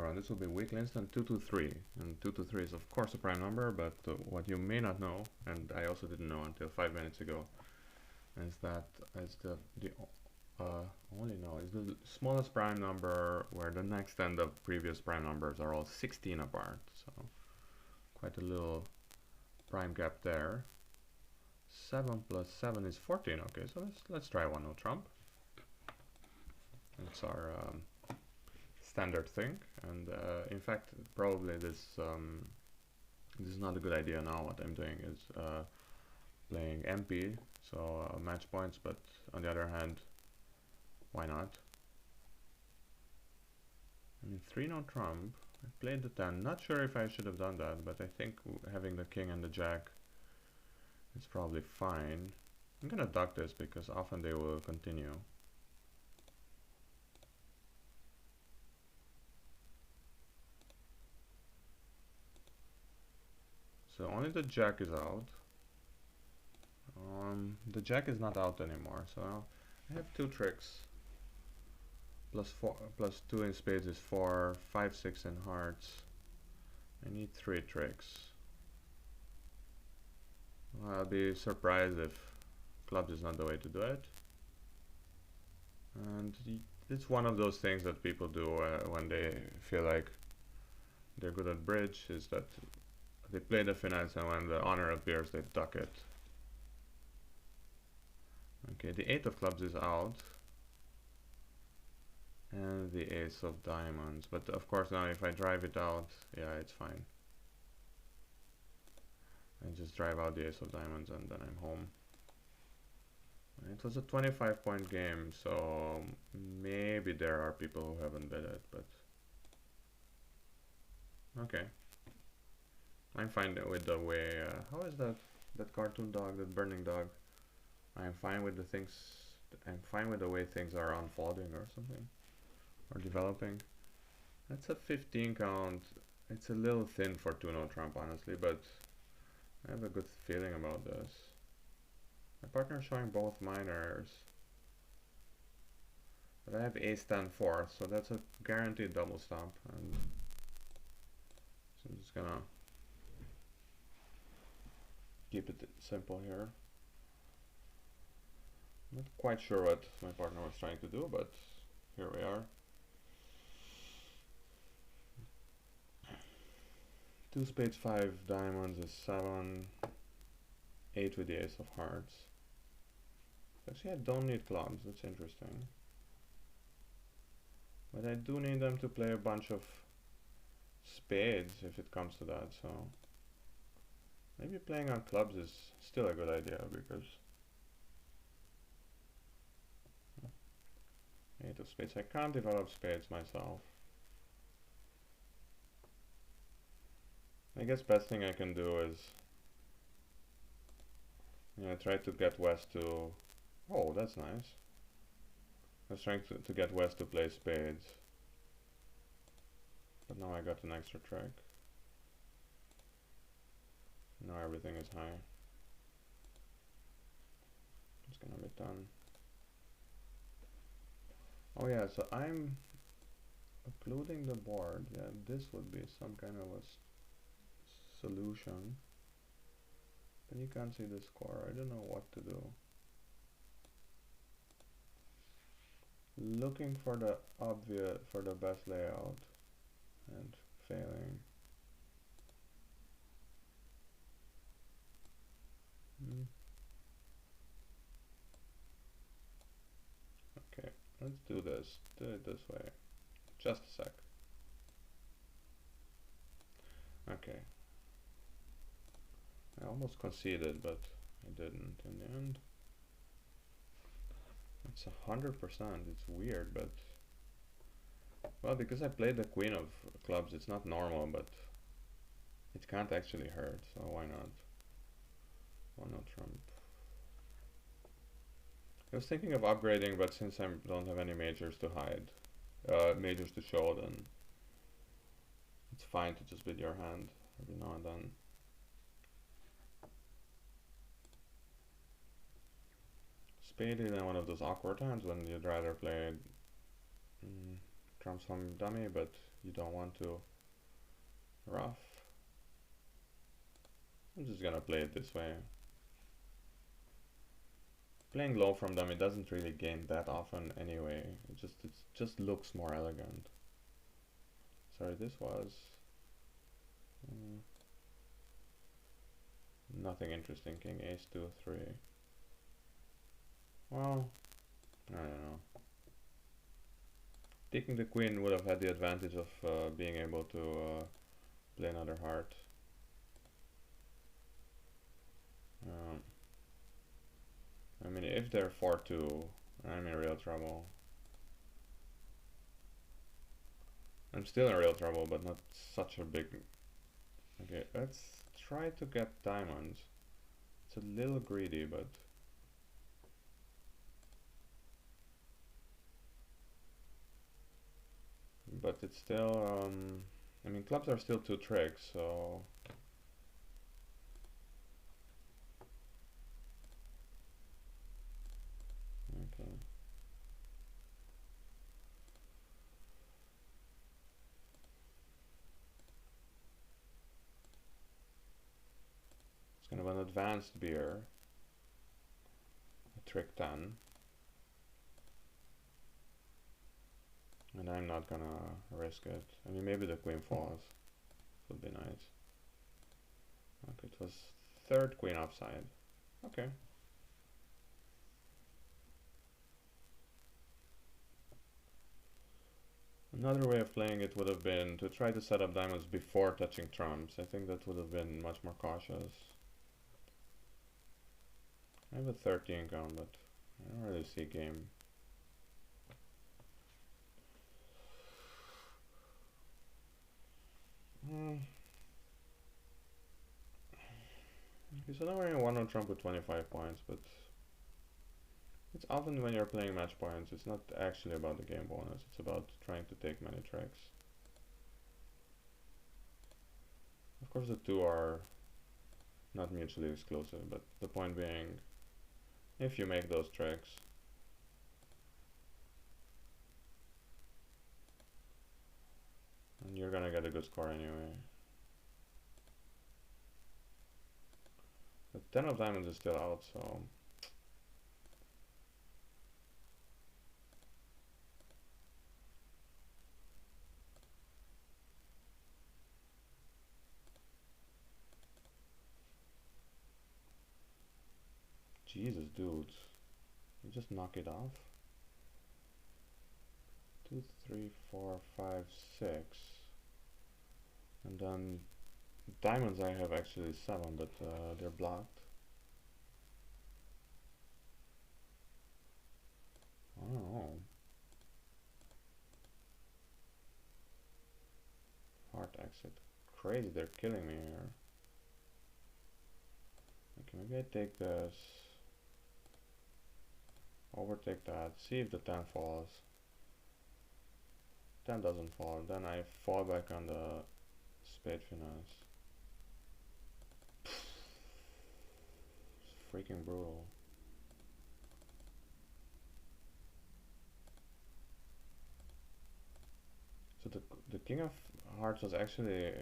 round. This will be weekly instant 223, and 223 is of course a prime number, but what you may not know, and I also didn't know until 5 minutes ago, is that is the smallest prime number where the next and the previous prime numbers are all 16 apart. So quite a little prime gap there. 7 plus 7 is 14. Okay, so let's try 1 no trump. It's our standard thing, and in fact probably this is not a good idea now. What I'm doing is playing MP, so match points, but on the other hand, why not? I mean, 3 no trump. I played the 10. Not sure if I should have done that, but I think having the king and the jack is probably fine. I'm gonna duck this because often they will continue. So only the jack is out. The jack is not out anymore, so I have 2 tricks. Plus 2 in spades is 4, 5, 6 in hearts. I need 3 tricks. Well, I'll be surprised if clubs is not the way to do it. And it's one of those things that people do when they feel like they're good at bridge, is that they play the finesse, and when the honor appears they duck it. Okay, the 8 of clubs is out, and the ace of diamonds, but of course now if I drive it out, yeah, it's fine. I just drive out the ace of diamonds and then I'm home. It was a 25-point game, so maybe there are people who haven't bet it, but okay. I'm fine with the way, how is that cartoon dog, that burning dog? I'm fine with the way things are unfolding or something, or developing. That's a 15 count. It's a little thin for 2 no trump, honestly, but I have a good feeling about this. My partner is showing both minors, but I have ace 10 4, so that's a guaranteed double stomp, and so I'm just gonna keep it simple here. I'm not quite sure what my partner was trying to do, but here we are. 2 spades, 5 diamonds is 7, 8 with the ace of hearts. Actually, I don't need clubs, that's interesting. But I do need them to play a bunch of spades if it comes to that, so maybe playing on clubs is still a good idea, because 8 of spades, I can't develop spades myself. I guess best thing I can do is, you know, try to get West to, oh, that's nice. I was trying to get West to play spades, but now I got an extra trick. Now everything is high. It's gonna be done. Oh yeah, so I'm occluding the board. Yeah, this would be some kind of a solution. But you can't see the score. I don't know what to do. Looking for the best layout and failing. Okay, let's do this. Do it this way. Just a sec. Okay. I almost conceded, but I didn't in the end. It's 100%. It's weird, but well, because I played the queen of clubs, it's not normal, but it can't actually hurt, so why not? Why not trump? I was thinking of upgrading, but since I don't have any majors to hide, majors to show, then it's fine to just bid your hand every now and then. Spade is one of those awkward hands when you'd rather play trumps home dummy, but you don't want to rough. I'm just gonna play it this way. Playing low from them, it doesn't really gain that often anyway. It just looks more elegant. Sorry, this was nothing interesting. King, ace, 2, 3. Well, I don't know. Taking the queen would have had the advantage of being able to play another heart. I mean, if they're 4-2, I'm in real trouble. I'm still in real trouble, but not such a big... Okay, let's try to get diamonds. It's a little greedy, but... But it's still... I mean, clubs are still 2 tricks, so... Okay. It's kind of an advanced beer. A trick 10. And I'm not gonna risk it. I mean, maybe the queen falls. Would be nice. Okay, it was 3rd queen offside. Okay. Another way of playing it would have been to try to set up diamonds before touching trumps. I think that would have been much more cautious. I have a 13 count, but I don't really see game. Okay, so now we're in 1-on trump with 25 points, but it's often when you're playing match points, it's not actually about the game bonus, it's about trying to take many tricks. Of course the two are not mutually exclusive, but the point being, if you make those tricks, and you're gonna get a good score anyway. The 10 of diamonds is still out, so... Jesus, dudes. You just knock it off? 2, 3, 4, 5, 6. And then diamonds I have actually 7, but they're blocked. I don't know. Hard exit. Crazy, they're killing me here. Okay, maybe I take this. Overtake that. See if the 10 falls. 10 doesn't fall. Then I fall back on the spade finesse. It's freaking brutal. So the king of hearts was actually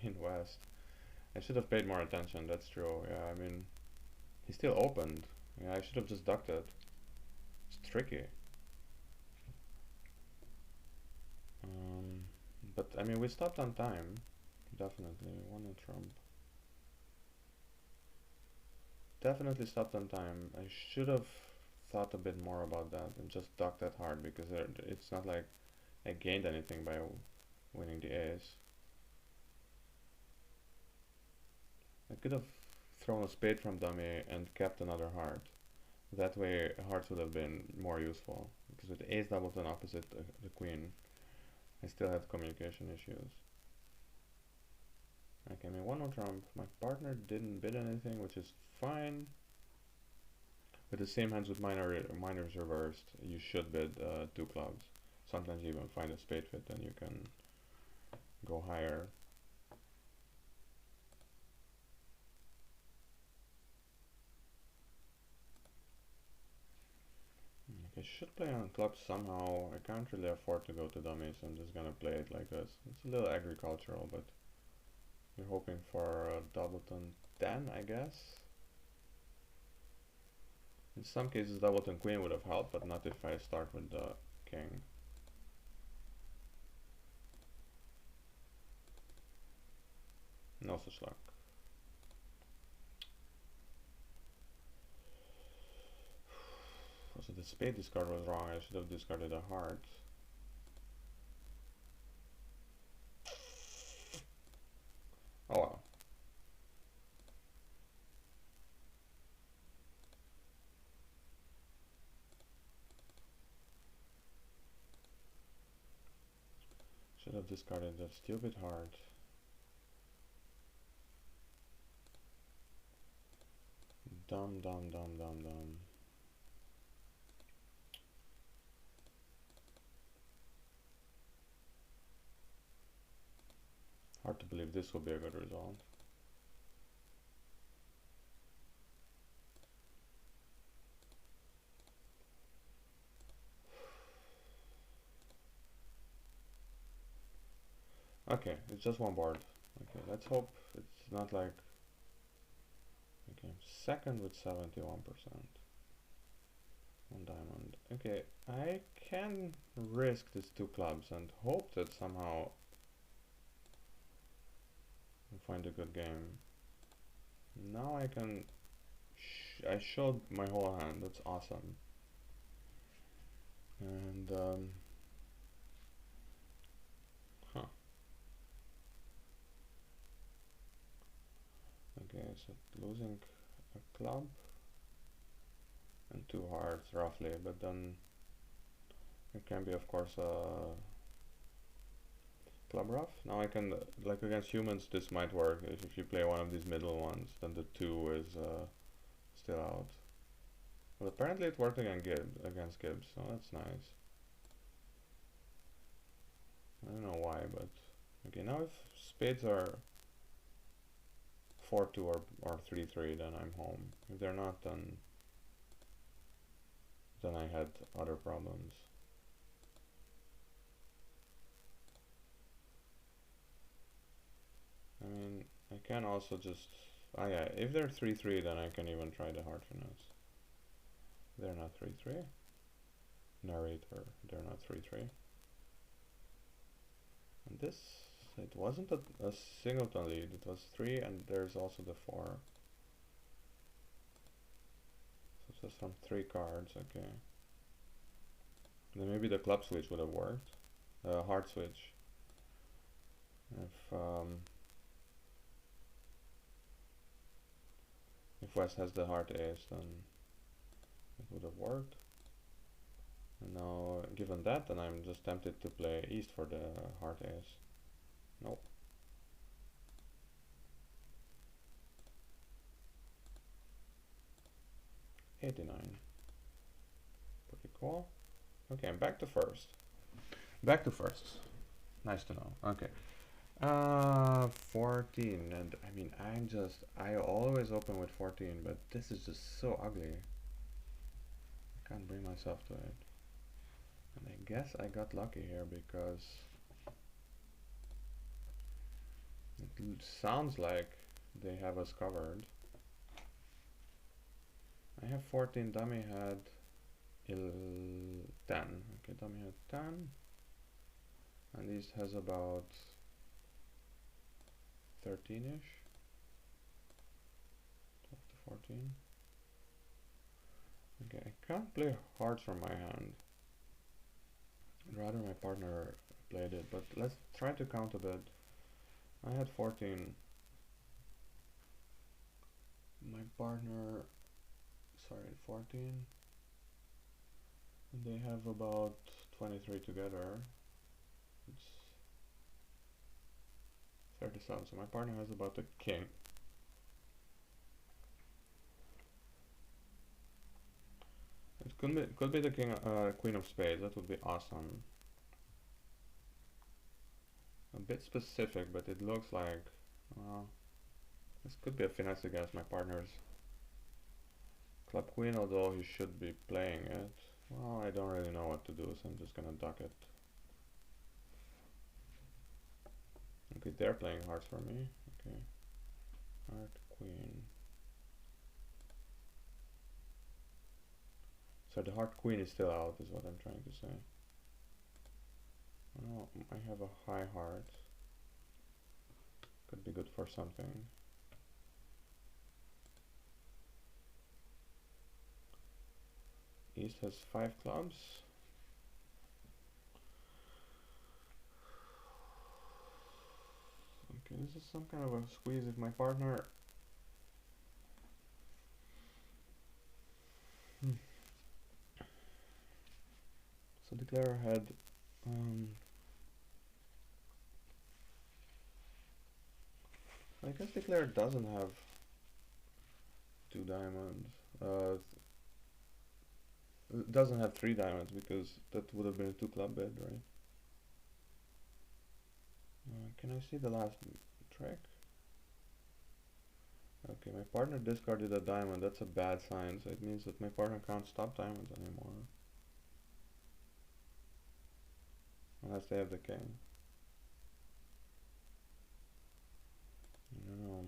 in west. I should have paid more attention, that's true. Yeah, I mean, he still opened. Yeah, I should have just ducked it. It's tricky. But I mean, we stopped on time. Definitely. 1-on trump. Definitely stopped on time. I should have thought a bit more about that and just ducked that hard, because it's not like I gained anything by winning the ace. I could have thrown a spade from dummy and kept another heart. That way hearts would have been more useful, because with ace doubleton opposite the queen, I still had communication issues. Okay, I mean 1-on trump. My partner didn't bid anything, which is fine. With the same hands with minors reversed, you should bid 2 clubs. Sometimes you even find a spade fit, then you can go higher. Okay, should play on clubs somehow. I can't really afford to go to dummies, so I'm just gonna play it like this. It's a little agricultural, but we're hoping for a doubleton 10, I guess. In some cases, doubleton queen would have helped, but not if I start with the king. No such luck. So the spade discard was wrong. I should have discarded a heart. Oh well. Should have discarded that stupid heart. Dumb. Hard to believe this will be a good result. Okay, it's just one board. Okay, let's hope it's not like... Okay, second with 71%. One diamond. Okay, I can risk these two clubs and hope that somehow I find a good game. Now I can... I showed my whole hand, that's awesome. And okay, so losing a club and two hearts roughly, but then it can be of course a club rough. Now I can, like against humans this might work. If you play one of these middle ones, then the two is still out. Well, apparently it worked against Gibbs, so that's nice. I don't know why, but okay, now if spades are 4-2 or 3-3, then I'm home. If they're not, then I had other problems. I mean, I can also just... Ah yeah, if they're 3-3, then I can even try the heart finesse. They're not 3-3. Narrator, they're not 3-3. And this, it wasn't a singleton lead, it was 3, and there's also the 4. So it's just from 3 cards, okay. Then maybe the club switch would have worked. Heart switch. If West has the heart ace, then it would have worked. And now, given that, then I'm just tempted to play East for the heart ace. Nope. $89. Pretty cool. Okay, I'm back to first. Nice to know. Okay. 14, and I mean, I always open with 14, but this is just so ugly. I can't bring myself to it. And I guess I got lucky here because it sounds like they have us covered. I have 14, dummy had 10. Okay, dummy had 10. And East has about 13-ish. 12 to 14. Okay, I can't play hearts from my hand. I'd rather my partner played it, but let's try to count a bit. I had 14. My partner, sorry, 14. And they have about 23 together. It's 37, so my partner has about a king. It could be the queen of spades. That would be awesome. A bit specific, but it looks like this could be a finesse against my partner's club queen, although he should be playing it. Well, I don't really know what to do, so I'm just gonna duck it. Okay, they're playing hearts for me. Okay, heart, queen. So the heart queen is still out, is what I'm trying to say. Oh, I have a high heart. Could be good for something. East has 5 clubs. Okay, this is some kind of a squeeze if my partner... So Declare had... I guess Declare doesn't have 2 diamonds. Doesn't have 3 diamonds because that would have been a 2 club bid, right? Can I see the last trick? Okay, my partner discarded a diamond. That's a bad sign, so it means that my partner can't stop diamonds anymore. Unless they have the king. I don't know.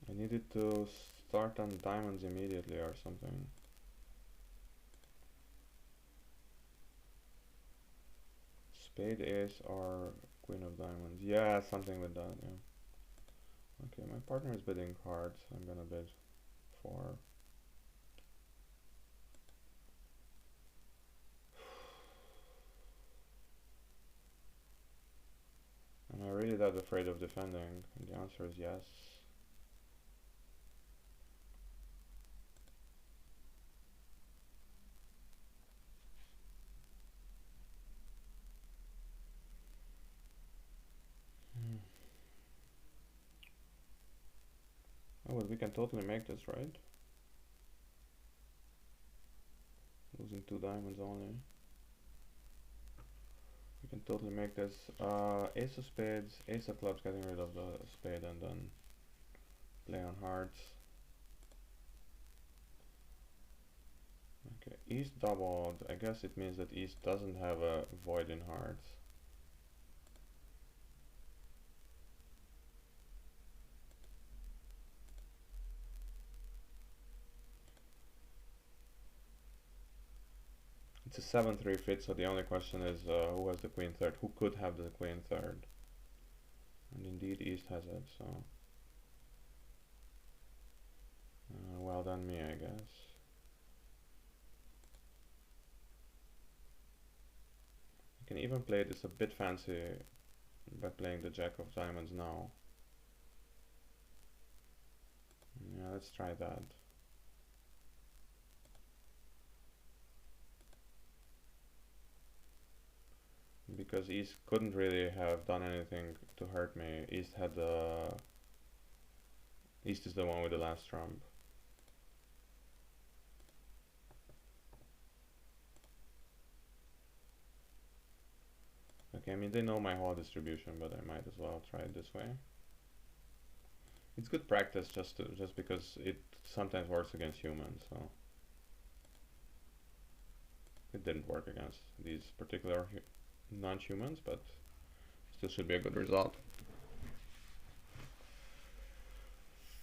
I needed to start on diamonds immediately or something. Spade, ace, or queen of diamonds. Yeah, something with that, yeah. Okay, my partner is bidding cards. I'm gonna bid 4. Am I really that afraid of defending? And the answer is yes. Oh, but we can totally make this, right? Losing 2 diamonds only. We can totally make this. Ace of spades, ace of clubs, getting rid of the spade and then play on hearts. Okay, East doubled. I guess it means that East doesn't have a void in hearts. It's a 7-3 fit, so the only question is who has the queen third? Who could have the queen third? And indeed East has it, so... well done me, I guess. I can even play this a bit fancy by playing the jack of diamonds now. Yeah, let's try that. Because East couldn't really have done anything to hurt me. East had the... East is the one with the last trump. Okay, I mean they know my whole distribution, but I might as well try it this way. It's good practice just because it sometimes works against humans, so... It didn't work against these particular non-humans, but still should be a good result.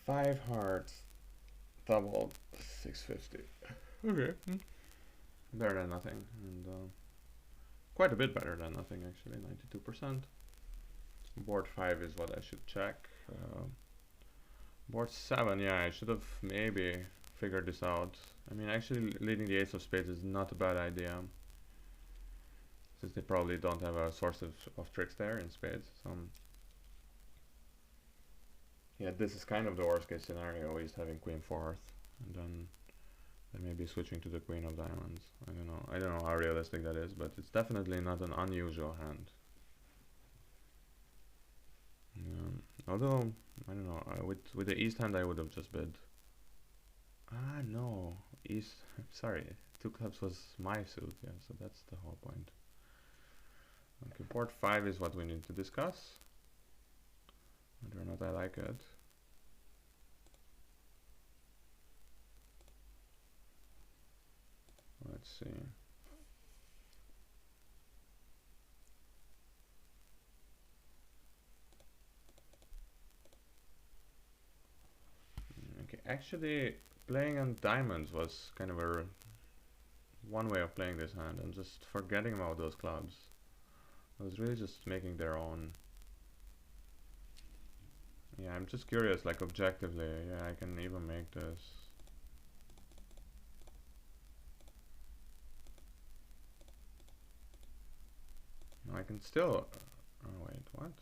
5 hearts, doubled, 650. Okay. Better than nothing, and quite a bit better than nothing actually, 92%. Board 5 is what I should check. Board 7, yeah, I should have maybe figured this out. I mean, actually leading the ace of spades is not a bad idea, since they probably don't have a source of tricks there in spades. So yeah, this is kind of the worst case scenario, is having queen fourth, and then maybe switching to the queen of diamonds. I don't know how realistic that is, but it's definitely not an unusual hand. Although I don't know, with the east hand I would have just bid. Ah no, east. Sorry, two clubs was my suit. Yeah, so that's the whole point. Okay, board 5 is what we need to discuss. Whether or not I like it. Let's see. Okay, actually playing on diamonds was kind of a one way of playing this hand, and just forgetting about those clubs. I was really just making their own. Yeah, I'm just curious, like objectively, yeah, I can even make this. No, I can still, oh wait, what?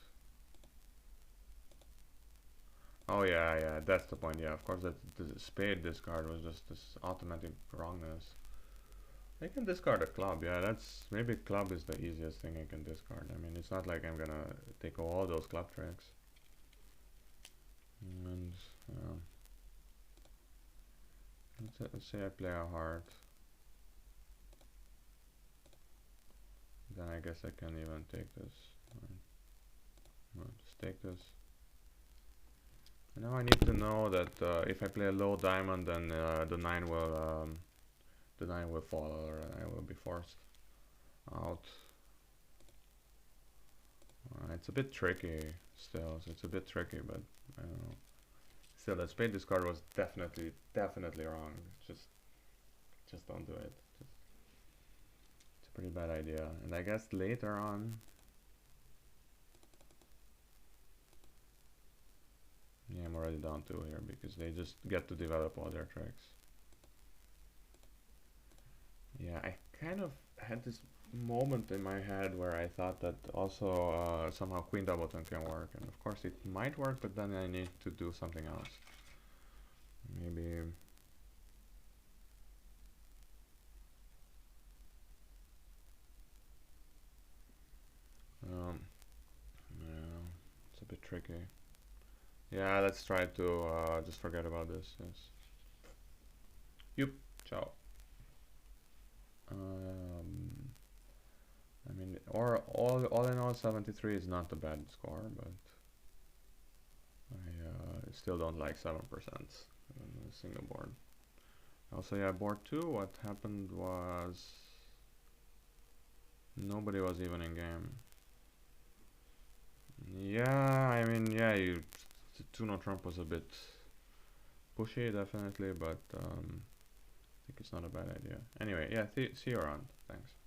Oh yeah, yeah, that's the point, yeah, of course that the spade discard was just this automatic wrongness. I can discard a club, yeah, that's, maybe club is the easiest thing I can discard. I mean, it's not like I'm gonna take all those club tricks. And, let's say I play a heart. Then I guess I can even take this. Just take this. And now I need to know that if I play a low diamond, then the 9 will fall, or I will be forced out. It's a bit tricky still, so it's a bit tricky, but I don't know. Still, that spade discard was definitely wrong. Just don't do it. It's a pretty bad idea. And I guess later on, yeah, I'm already down 2 here because they just get to develop all their tricks. Yeah, I kind of had this moment in my head where I thought that also somehow Queen Doubleton can work, and of course it might work, but then I need to do something else. Maybe. Yeah, it's a bit tricky. Yeah, let's try to just forget about this. Yes. Yup. Ciao. I mean, or all in all, 73 is not a bad score, but I still don't like 7% on a single board. Also, yeah, board 2, what happened was nobody was even in game. Yeah, I mean, yeah, the 2-no Trump was a bit pushy, definitely, but I think it's not a bad idea. Anyway, yeah, see you around. Thanks.